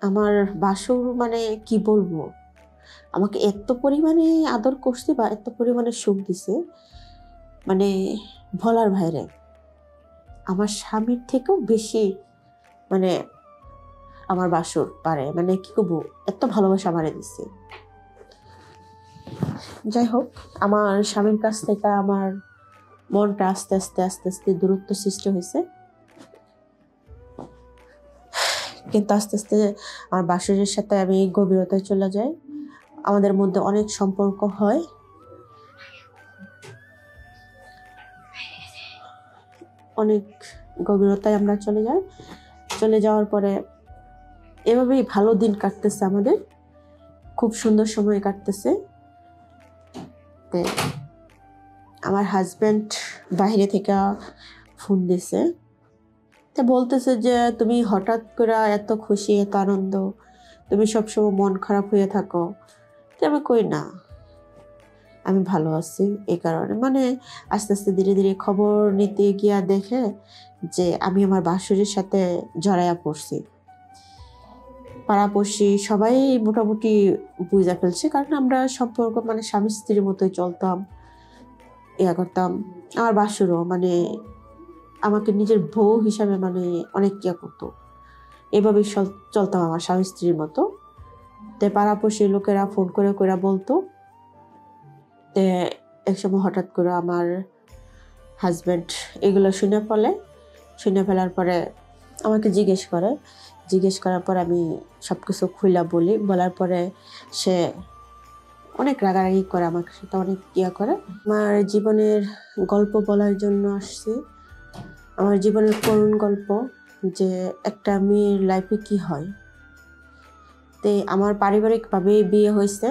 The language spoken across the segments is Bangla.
আমার বাসর মানে কি বলবো, আমাকে এত পরিমাণে আদর করছে বা এত পরিমাণে সুখ দিছে, মানে বলার বাইরে। আমার স্বামীর থেকেও বেশি মানে আমার বাসর পারে, মানে কি করবো, এত ভালোবাসা আমারে দিছে। যাই হোক, আমার স্বামীর কাছ থেকে আমার মনটা আস্তে আস্তে আস্তে আস্তে দূরত্ব সৃষ্টি হয়েছে, কিন্তু আস্তে আস্তে আমার বাসরের সাথে আমি গভীরতায় চলে যাই। আমাদের মধ্যে অনেক সম্পর্ক হয়, অনেক গভীরতায় আমরা চলে যাই। চলে যাওয়ার পরে এভাবেই ভালো দিন কাটতেছে আমাদের, খুব সুন্দর সময় কাটতেছে। আমার হাজব্যান্ড বাইরে থেকে ফোন দিছে, তা বলতেছে যে তুমি হঠাৎ করে এত খুশি, এত আনন্দ, তুমি সবসময় মন খারাপ হয়ে থাকো। তো আমি কই না, আমি ভালো আছি। এই কারণে মানে আস্তে আস্তে ধীরে ধীরে খবর নিতে গিয়া দেখে যে আমি আমার বাসুরের সাথে জড়াইয়া পড়ছি। পাড়াপড়শি সবাই মোটামুটি বুঝা ফেলছে, কারণ আমরা সম্পর্ক মানে স্বামী স্ত্রীর মতোই চলতাম, ইয়া করতাম। আমার বাসুরও মানে আমাকে নিজের বউ হিসাবে মানে অনেক ইয়া করতো, এভাবে চলতাম আমার স্বামী স্ত্রীর মতো। তে পাড়াপড়শির লোকেরা ফোন করে করে বলতো। তে একসময় হঠাৎ করে আমার হাজব্যান্ড এগুলো শুনে ফেলার পরে আমাকে জিজ্ঞেস করার পর আমি সব কিছু খুইলা বলার পরে সে অনেক রাগারাগি করে, আমার সাথে অনেক ইয়া করে। আমার জীবনের গল্প বলার জন্য আসছি, আমার জীবনের করুণ গল্প, যে একটা মেয়ের লাইফে কি হয়। তে আমার পারিবারিকভাবে বিয়ে হয়েছে,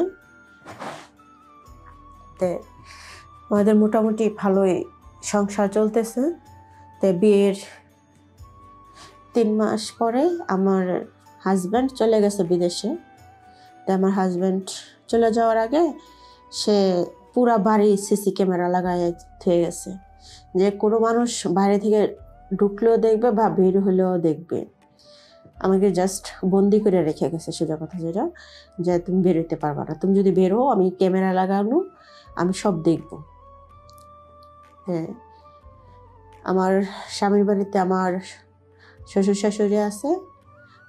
তে আমাদের মোটামুটি ভালোই সংসার চলতেছে। তে বিয়ের 3 মাস পরে আমার হাজব্যান্ড চলে গেছে বিদেশে। তে আমার হাজব্যান্ড চলে যাওয়ার আগে সে পুরা বাড়ি সিসি ক্যামেরা লাগাই থেকে গেছে, যে কোনো মানুষ বাইরে থেকে ঢুকলেও দেখবে বা বের হলেও দেখবে। আমাকে জাস্ট বন্দি করে রেখে গেছে, সোজা কথা যেটা, যে তুমি বেরোতে পারবা না, তুমি যদি বের হও আমি ক্যামেরা লাগানো, আমি সব দেখব। হ্যাঁ, আমার স্বামীর বাড়িতে আমার শ্বশুর শাশুড়ি আছে,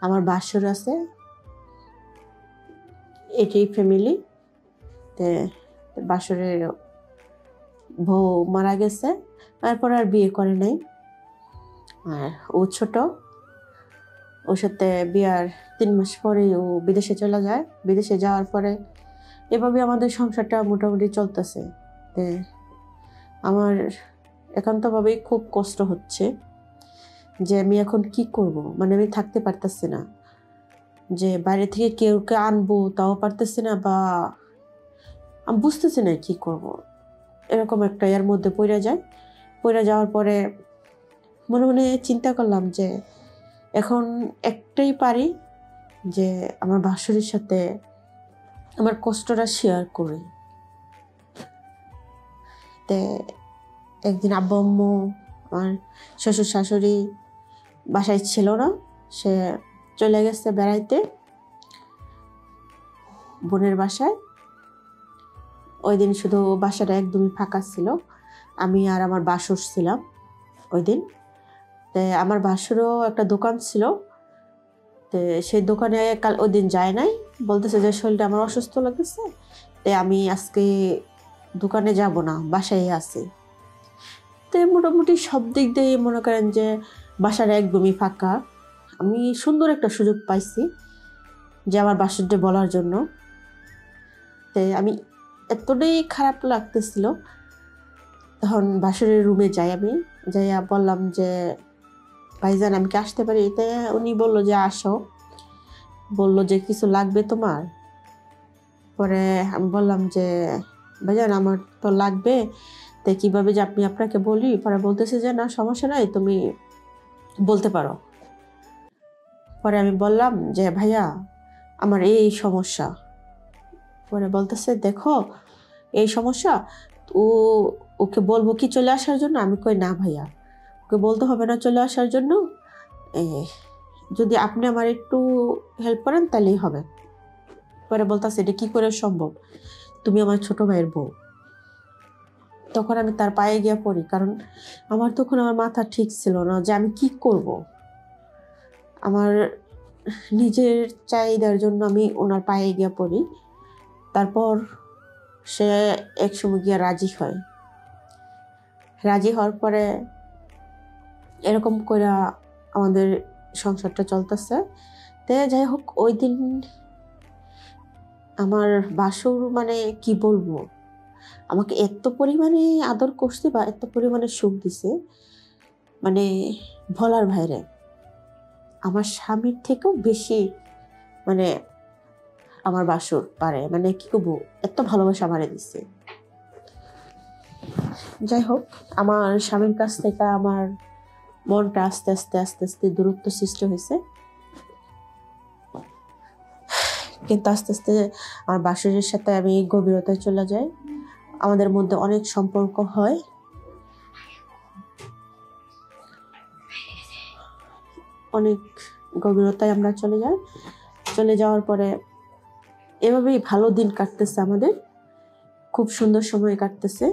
আমার বাসুর আছে, এটি ফ্যামিলি। তে বাসুরের বউ মারা গেছে, তারপর আর বিয়ে করে নাই। আর ও ছোট, ওর সাথে বিয়ার 3 মাস পরে ও বিদেশে চলে যায়। বিদেশে যাওয়ার পরে এভাবে আমাদের সংসারটা মোটামুটি চলতেছে। আমার একান্তভাবেই খুব কষ্ট হচ্ছে যে আমি এখন কি করব, মানে আমি থাকতে পারতেছি না, যে বাইরে থেকে কেউকে আনবো তাও পারতেছি না, বা আমি বুঝতেছি না কি করব। এরকম একটা এর মধ্যে পড়ে যাওয়ার পরে মনে মনে চিন্তা করলাম যে এখন একটাই পারি, যে আমার বাসুরের সাথে আমার কষ্টটা শেয়ার করি। তে একদিন আব্বু আম্মু, আমার শ্বশুর শাশুড়ি বাসায় ছিল না, সে চলে গেছে বেড়াইতে বোনের বাসায়। ওই দিন শুধু বাসাটা একদমই ফাঁকা ছিল, আমি আর আমার বাসুর ছিলাম ওই দিন। তো আমার বাসুরও একটা দোকান ছিল, তো সেই দোকানে ওই দিন যায় নাই, বলতেছে যে শরীরটা আমার অসুস্থ লাগতেছে, তাই আমি আজকে দোকানে যাব না, বাসায় আছি। তো মোটামুটি সব দিক দিয়ে মনে করেন যে বাসাটা একদমই ফাঁকা। আমি সুন্দর একটা সুযোগ পাইছি যে আমার বাসুরটা বলার জন্য। তো আমি এতটাই খারাপ লাগতেছিল, তখন বাসুরের রুমে আমি যাইয়া বললাম যে ভাইজান আমি কি আসতে পারি? এতে উনি বললো যে আসো, বললো যে কিছু লাগবে তোমার? পরে আমি বললাম যে ভাইজান আমার তো লাগবে, তো কীভাবে যে আপনি আপনাকে বলি? পরে বলতেছে যে না সমস্যা নাই, তুমি বলতে পারো। পরে আমি বললাম যে ভাইয়া আমার এই সমস্যা। পরে বলতেছে দেখো এই সমস্যা, ওকে বলবো কি চলে আসার জন্য? আমি কই না ভাইয়া, ওকে বলতে হবে না চলে আসার জন্য, যদি আপনি আমার একটু হেল্প করেন তাহলেই হবে। পরে বলতেছে এটা কি করে সম্ভব, তুমি আমার ছোট ভাইয়ের বউ। তখন আমি তার পায়ে গিয়ে পড়ি, কারণ আমার তখন আমার মাথা ঠিক ছিল না যে আমি কি করব। আমার নিজের চাহিদার জন্য আমি ওনার পায়ে গিয়ে পড়ি। তারপর সে একসময় গিয়ে রাজি হয়। রাজি হওয়ার পরে এরকম করে আমাদের সংসারটা চলতেছে। তো যাই হোক, ওই দিন আমার বাসুর মানে কি বলবো, আমাকে এত পরিমাণে আদর করছে বা এত পরিমাণে সুখ দিছে, মানে বলার বাইরে। আমার স্বামীর থেকেও বেশি মানে আমার বাসুর পারে, মানে কি করবো, এত ভালোবাসা আমারে দিচ্ছে। যাই হোক, আমার স্বামীর কাছ থেকে আমার মনটা আস্তে আস্তে আস্তে আস্তে দূরত্ব সৃষ্টি হয়েছে। কিন্তু আস্তে আস্তে আমার বাসুরের সাথে আমি গভীরতায় চলে যাই, আমাদের মধ্যে অনেক সম্পর্ক হয়। অনেক গভীরতায় আমরা চলে যাই। চলে যাওয়ার পরে এভাবেই ভালো দিন কাটতেছে আমাদের, খুব সুন্দর সময় কাটতেছে।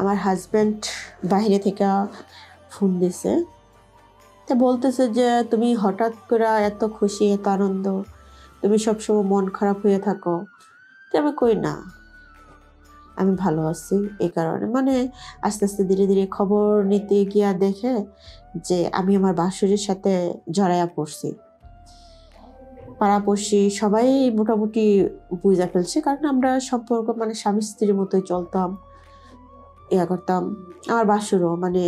আমার হাজব্যান্ড বাইরে থেকে ফোন দিছে, তা বলতেছে যে তুমি হঠাৎ করে এত খুশি, এত আনন্দ, তুমি সবসময় মন খারাপ হয়ে থাকো। তো আমি কই না, আমি ভালো আছি। এই কারণে মানে আস্তে আস্তে ধীরে ধীরে খবর নিতে গিয়া দেখে যে আমি আমার বাসুরের সাথে জড়াইয়া পড়ছি। পাড়াপড়শি সবাই মোটামুটি বুঝা ফেলছে, কারণ আমরা সম্পর্ক মানে স্বামী স্ত্রীর মতোই চলতাম, ইয়া করতাম। আমার বাসুরও মানে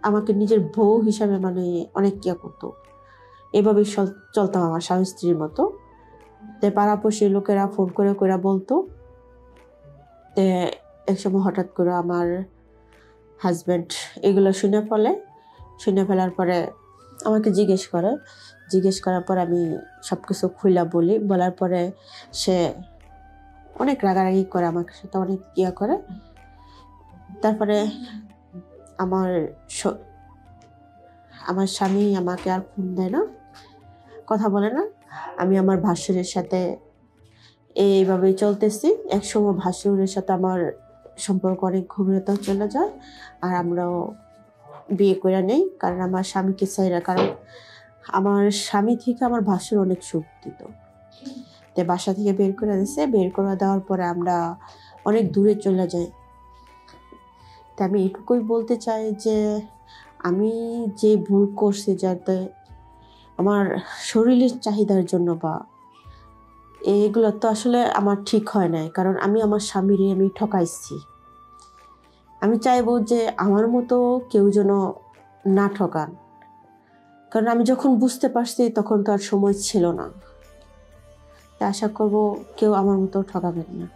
আমাকে নিজের বউ হিসাবে মানে অনেক ইয়া করতো। এভাবেই চলতাম আমার স্বামী স্ত্রীর মতো। তো পাড়াপড়শি লোকেরা ফোন করে করে বলতো। তো একসময় হঠাৎ করে আমার হাজব্যান্ড এগুলো শুনে ফেলার পরে আমাকে জিজ্ঞেস করার পর আমি সব কিছু খুইলা বলার পরে সে অনেক রাগারাগি করে, আমার সাথে অনেক ইয়া করে। তারপরে আমার স্বামী আমাকে আর ফোন দেয় না, কথা বলে না। আমি আমার ভাসুরের সাথে এইভাবেই চলতেছি। একসময় ভাসুরের সাথে আমার সম্পর্ক অনেক গভীরতা চলে যায়, আর আমরাও বিয়ে করে নেই, কারণ আমার স্বামীকে চাইরা, কারণ আমার স্বামী থেকে আমার ভাসুর অনেক সুখ দিত। তো বাসা থেকে বের করে দিছে, বের করে দেওয়ার পরে আমরা অনেক দূরে চলে যাই। তা আমি এটুকুই বলতে চাই যে আমি যে ভুল করছি, যাতে আমার শরীরের চাহিদার জন্য বা এগুলো তো আসলে আমার ঠিক হয় নাই, কারণ আমি আমার স্বামীরে আমি ঠকাইছি। আমি চাইবো যে আমার মতো কেউ যেন না ঠকান, কারণ আমি যখন বুঝতে পারছি তখন তো আর সময় ছিল না। তা আশা করবো কেউ আমার মতো ঠকাবেন না।